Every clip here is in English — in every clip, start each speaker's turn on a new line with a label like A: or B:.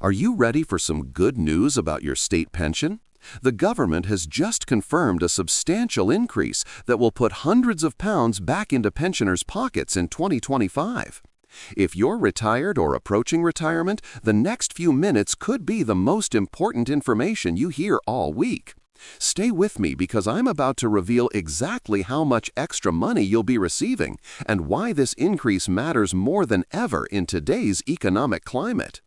A: Are you ready for some good news about your state pension? The government has just confirmed a substantial increase that will put hundreds of pounds back into pensioners' pockets in 2025. If you're retired or approaching retirement, the next few minutes could be the most important information you hear all week. Stay with me because I'm about to reveal exactly how much extra money you'll be receiving and why this increase matters more than ever in today's economic climate.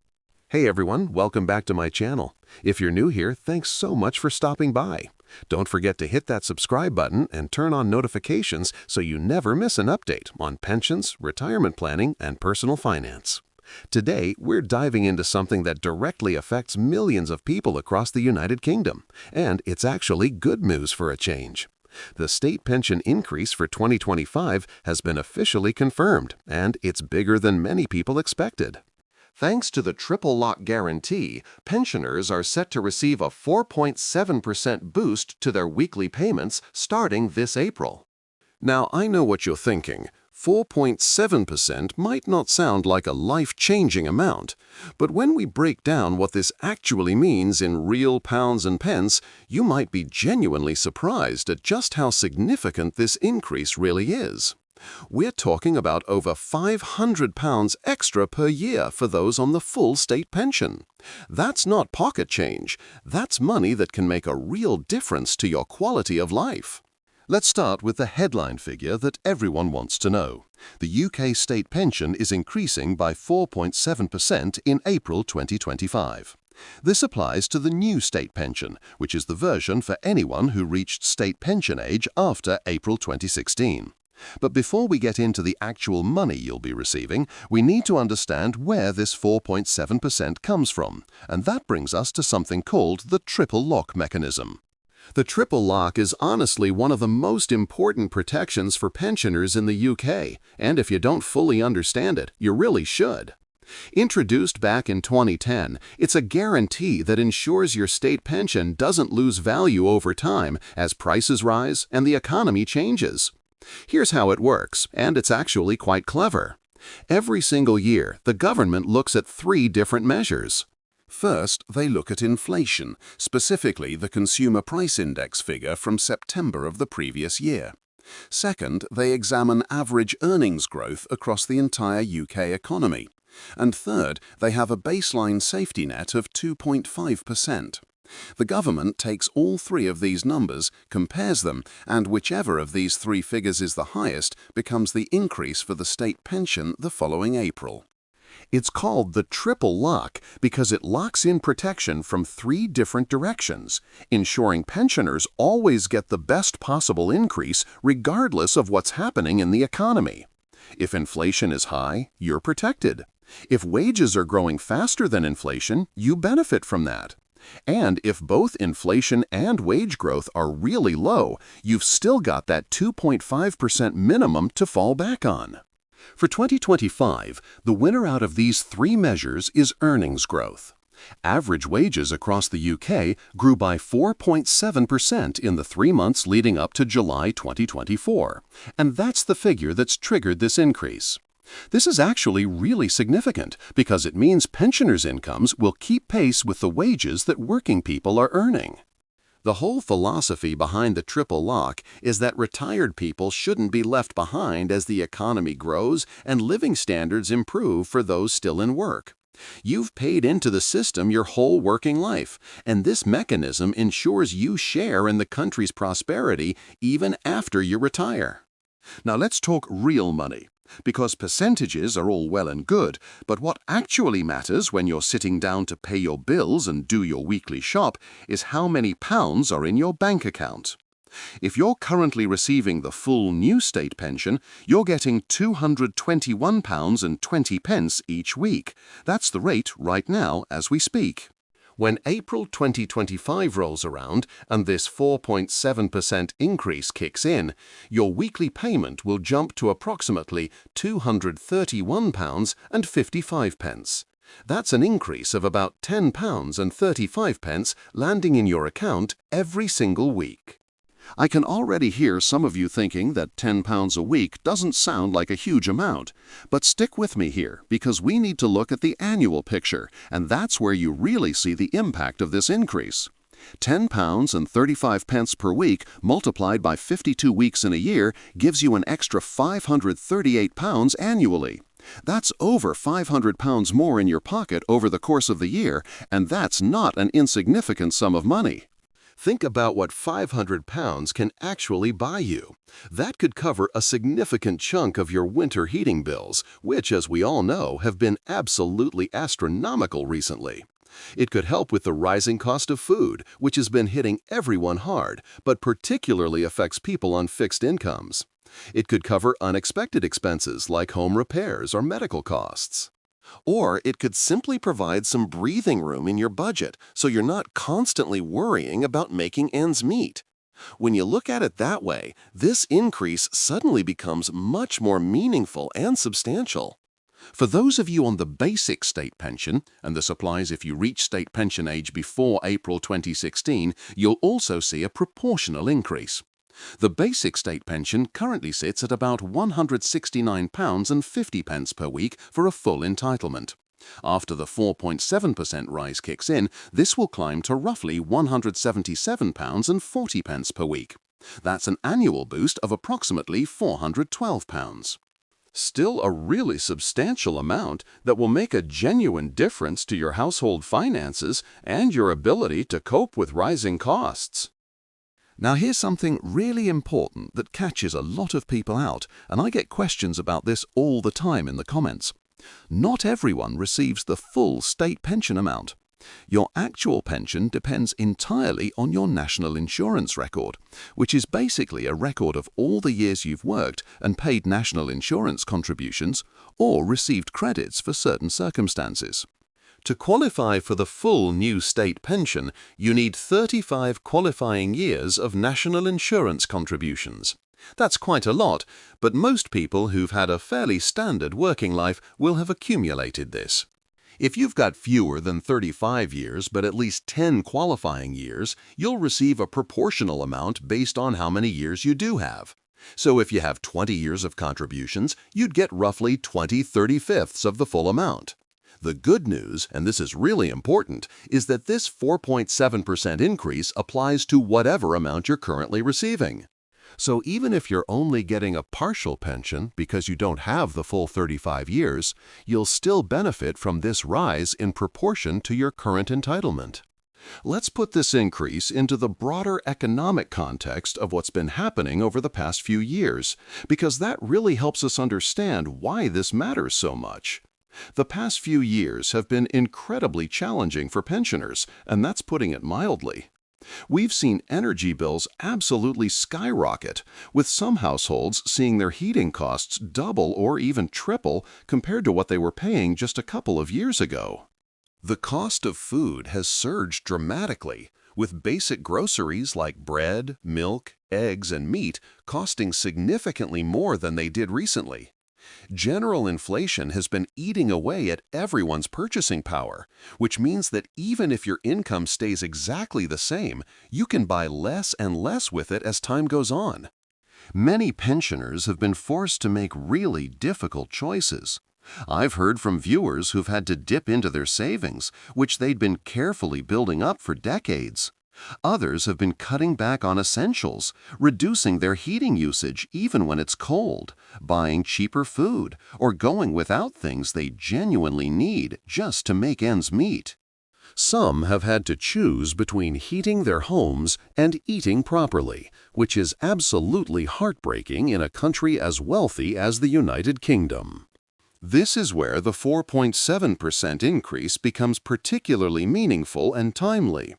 A: Hey everyone, welcome back to my channel. If you're new here, thanks so much for stopping by. Don't forget to hit that subscribe button and turn on notifications so you never miss an update on pensions, retirement planning, and personal finance. Today, we're diving into something that directly affects millions of people across the United Kingdom, and it's actually good news for a change. The state pension increase for 2025 has been officially confirmed, and it's bigger than many people expected. Thanks to the triple lock guarantee, pensioners are set to receive a 4.7% boost to their weekly payments starting this April. Now, I know what you're thinking. 4.7% might not sound like a life-changing amount, but when we break down what this actually means in real pounds and pence, you might be genuinely surprised at just how significant this increase really is. We're talking about over £500 extra per year for those on the full state pension. That's not pocket change. That's money that can make a real difference to your quality of life. Let's start with the headline figure that everyone wants to know. The UK state pension is increasing by 4.7% in April 2025. This applies to the new state pension, which is the version for anyone who reached state pension age after April 2016. But before we get into the actual money you'll be receiving, we need to understand where this 4.7% comes from, and that brings us to something called the triple lock mechanism. The triple lock is honestly one of the most important protections for pensioners in the UK, and if you don't fully understand it, you really should. Introduced back in 2010, it's a guarantee that ensures your state pension doesn't lose value over time as prices rise and the economy changes. Here's how it works, and it's actually quite clever. Every single year, the government looks at three different measures. First, they look at inflation, specifically the Consumer Price Index figure from September of the previous year. Second, they examine average earnings growth across the entire UK economy. And third, they have a baseline safety net of 2.5%. The government takes all three of these numbers, compares them, and whichever of these three figures is the highest becomes the increase for the state pension the following April. It's called the triple lock because it locks in protection from three different directions, ensuring pensioners always get the best possible increase regardless of what's happening in the economy. If inflation is high, you're protected. If wages are growing faster than inflation, you benefit from that. And if both inflation and wage growth are really low, you've still got that 2.5% minimum to fall back on. For 2025, the winner out of these three measures is earnings growth. Average wages across the UK grew by 4.7% in the 3 months leading up to July 2024, and that's the figure that's triggered this increase. This is actually really significant because it means pensioners' incomes will keep pace with the wages that working people are earning. The whole philosophy behind the triple lock is that retired people shouldn't be left behind as the economy grows and living standards improve for those still in work. You've paid into the system your whole working life, and this mechanism ensures you share in the country's prosperity even after you retire. Now let's talk real money. Because percentages are all well and good, but what actually matters when you're sitting down to pay your bills and do your weekly shop is how many pounds are in your bank account. If you're currently receiving the full new state pension, you're getting £221.20 each week. That's the rate right now as we speak. When April 2025 rolls around and this 4.7% increase kicks in, your weekly payment will jump to approximately £231.55. That's an increase of about £10.35 landing in your account every single week. I can already hear some of you thinking that £10 a week doesn't sound like a huge amount, but stick with me here because we need to look at the annual picture, and that's where you really see the impact of this increase. £10 and 35 pence per week multiplied by 52 weeks in a year gives you an extra £538 annually. That's over £500 more in your pocket over the course of the year, and that's not an insignificant sum of money. Think about what £500 can actually buy you. That could cover a significant chunk of your winter heating bills, which, as we all know, have been absolutely astronomical recently. It could help with the rising cost of food, which has been hitting everyone hard, but particularly affects people on fixed incomes. It could cover unexpected expenses like home repairs or medical costs. Or it could simply provide some breathing room in your budget so you're not constantly worrying about making ends meet. When you look at it that way, this increase suddenly becomes much more meaningful and substantial. For those of you on the basic state pension, and this applies if you reach state pension age before April 2016, you'll also see a proportional increase. The basic state pension currently sits at about £169.50 per week for a full entitlement. After the 4.7% rise kicks in, this will climb to roughly £177.40 per week. That's an annual boost of approximately £412. Still a really substantial amount that will make a genuine difference to your household finances and your ability to cope with rising costs. Now here's something really important that catches a lot of people out, and I get questions about this all the time in the comments. Not everyone receives the full state pension amount. Your actual pension depends entirely on your national insurance record, which is basically a record of all the years you've worked and paid national insurance contributions or received credits for certain circumstances. To qualify for the full new state pension, you need 35 qualifying years of national insurance contributions. That's quite a lot, but most people who've had a fairly standard working life will have accumulated this. If you've got fewer than 35 years but at least 10 qualifying years, you'll receive a proportional amount based on how many years you do have. So if you have 20 years of contributions, you'd get roughly 20/35ths of the full amount. The good news, and this is really important, is that this 4.7% increase applies to whatever amount you're currently receiving. So even if you're only getting a partial pension because you don't have the full 35 years, you'll still benefit from this rise in proportion to your current entitlement. Let's put this increase into the broader economic context of what's been happening over the past few years, because that really helps us understand why this matters so much. The past few years have been incredibly challenging for pensioners, and that's putting it mildly. We've seen energy bills absolutely skyrocket, with some households seeing their heating costs double or even triple compared to what they were paying just a couple of years ago. The cost of food has surged dramatically, with basic groceries like bread, milk, eggs, and meat costing significantly more than they did recently. General inflation has been eating away at everyone's purchasing power, which means that even if your income stays exactly the same, you can buy less and less with it as time goes on. Many pensioners have been forced to make really difficult choices. I've heard from viewers who've had to dip into their savings, which they'd been carefully building up for decades. Others have been cutting back on essentials, reducing their heating usage even when it's cold, buying cheaper food, or going without things they genuinely need just to make ends meet. Some have had to choose between heating their homes and eating properly, which is absolutely heartbreaking in a country as wealthy as the United Kingdom. This is where the 4.7% increase becomes particularly meaningful and timely.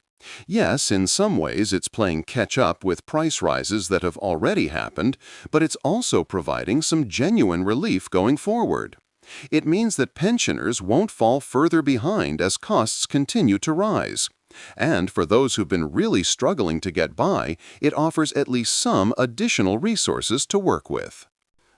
A: Yes, in some ways it's playing catch-up with price rises that have already happened, but it's also providing some genuine relief going forward. It means that pensioners won't fall further behind as costs continue to rise. And for those who've been really struggling to get by, it offers at least some additional resources to work with.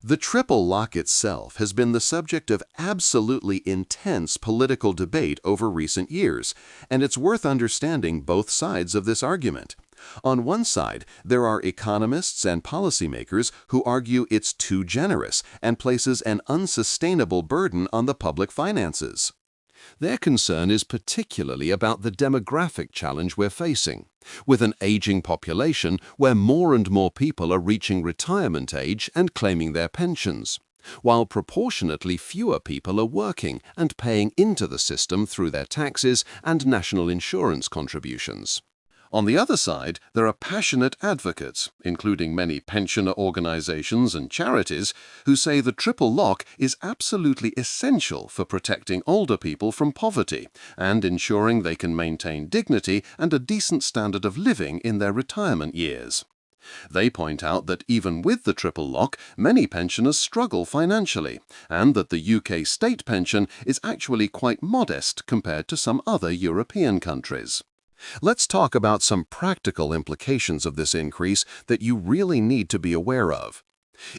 A: The triple lock itself has been the subject of absolutely intense political debate over recent years, and it's worth understanding both sides of this argument. On one side, there are economists and policymakers who argue it's too generous and places an unsustainable burden on the public finances. Their concern is particularly about the demographic challenge we're facing, with an aging population where more and more people are reaching retirement age and claiming their pensions, while proportionately fewer people are working and paying into the system through their taxes and national insurance contributions. On the other side, there are passionate advocates, including many pensioner organizations and charities, who say the triple lock is absolutely essential for protecting older people from poverty and ensuring they can maintain dignity and a decent standard of living in their retirement years. They point out that even with the triple lock, many pensioners struggle financially, and that the UK state pension is actually quite modest compared to some other European countries. Let's talk about some practical implications of this increase that you really need to be aware of.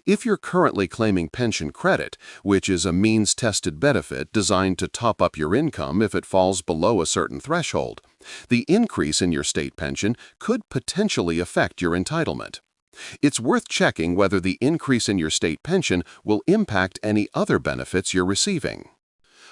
A: If you're currently claiming pension credit, which is a means-tested benefit designed to top up your income if it falls below a certain threshold, the increase in your state pension could potentially affect your entitlement. It's worth checking whether the increase in your state pension will impact any other benefits you're receiving.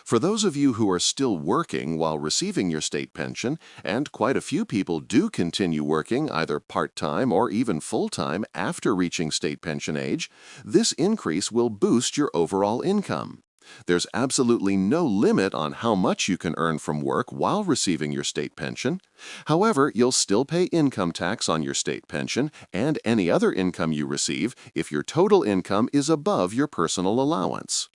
A: For those of you who are still working while receiving your state pension, and quite a few people do continue working either part-time or even full-time after reaching state pension age, this increase will boost your overall income. There's absolutely no limit on how much you can earn from work while receiving your state pension. However, you'll still pay income tax on your state pension and any other income you receive if your total income is above your personal allowance.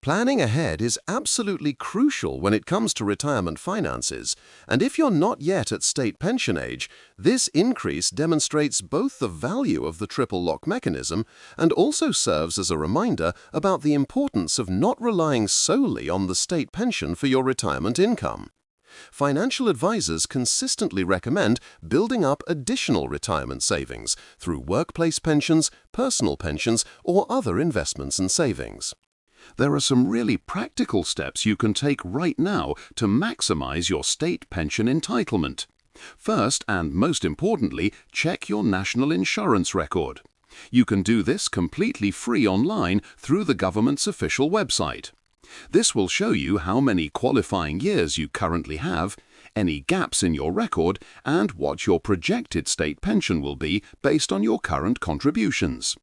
A: Planning ahead is absolutely crucial when it comes to retirement finances, and if you're not yet at state pension age, this increase demonstrates both the value of the triple lock mechanism and also serves as a reminder about the importance of not relying solely on the state pension for your retirement income. Financial advisors consistently recommend building up additional retirement savings through workplace pensions, personal pensions, or other investments and savings. There are some really practical steps you can take right now to maximize your state pension entitlement. First, and most importantly, check your national insurance record. You can do this completely free online through the government's official website. This will show you how many qualifying years you currently have, any gaps in your record, and what your projected state pension will be based on your current contributions.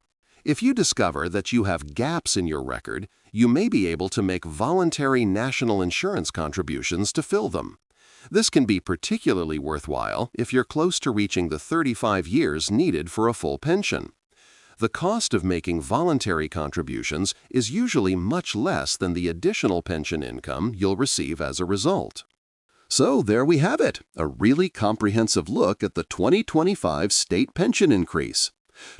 A: If you discover that you have gaps in your record, you may be able to make voluntary national insurance contributions to fill them. This can be particularly worthwhile if you're close to reaching the 35 years needed for a full pension. The cost of making voluntary contributions is usually much less than the additional pension income you'll receive as a result. So there we have it, a really comprehensive look at the 2025 state pension increase.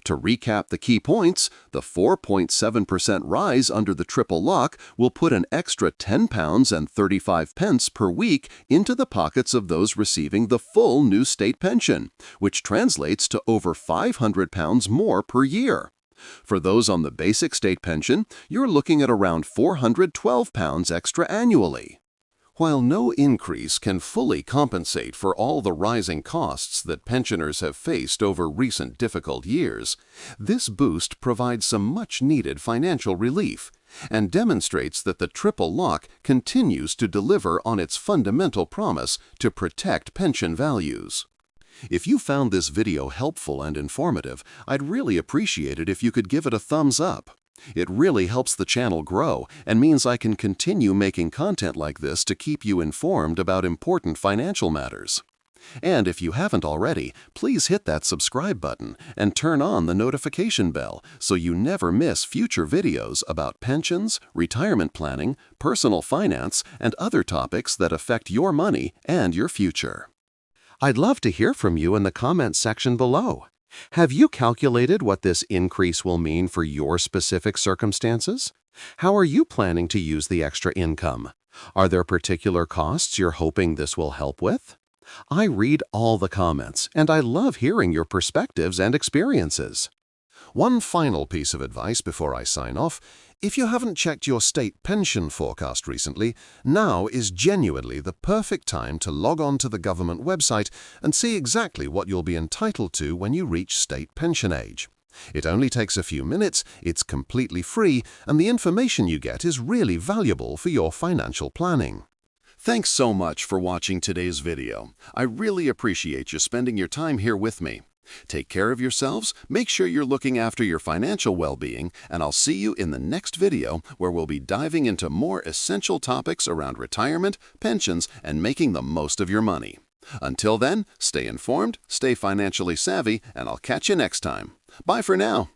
A: To recap the key points, the 4.7% rise under the triple lock will put an extra £10.35 per week into the pockets of those receiving the full new state pension, which translates to over £500 more per year. For those on the basic state pension, you're looking at around £412 extra annually. While no increase can fully compensate for all the rising costs that pensioners have faced over recent difficult years, this boost provides some much-needed financial relief and demonstrates that the triple lock continues to deliver on its fundamental promise to protect pension values. If you found this video helpful and informative, I'd really appreciate it if you could give it a thumbs up. It really helps the channel grow and means I can continue making content like this to keep you informed about important financial matters. And if you haven't already, please hit that subscribe button and turn on the notification bell so you never miss future videos about pensions, retirement planning, personal finance, and other topics that affect your money and your future. I'd love to hear from you in the comments section below. Have you calculated what this increase will mean for your specific circumstances? How are you planning to use the extra income? Are there particular costs you're hoping this will help with? I read all the comments, and I love hearing your perspectives and experiences.
B: One final piece of advice before I sign off. If you haven't checked your state pension forecast recently, now is genuinely the perfect time to log on to the government website and see exactly what you'll be entitled to when you reach state pension age. It only takes a few minutes, it's completely free, and the information you get is really valuable for your financial planning.
A: Thanks so much for watching today's video. I really appreciate you spending your time here with me. Take care of yourselves, make sure you're looking after your financial well-being, and I'll see you in the next video where we'll be diving into more essential topics around retirement, pensions, and making the most of your money. Until then, stay informed, stay financially savvy, and I'll catch you next time. Bye for now.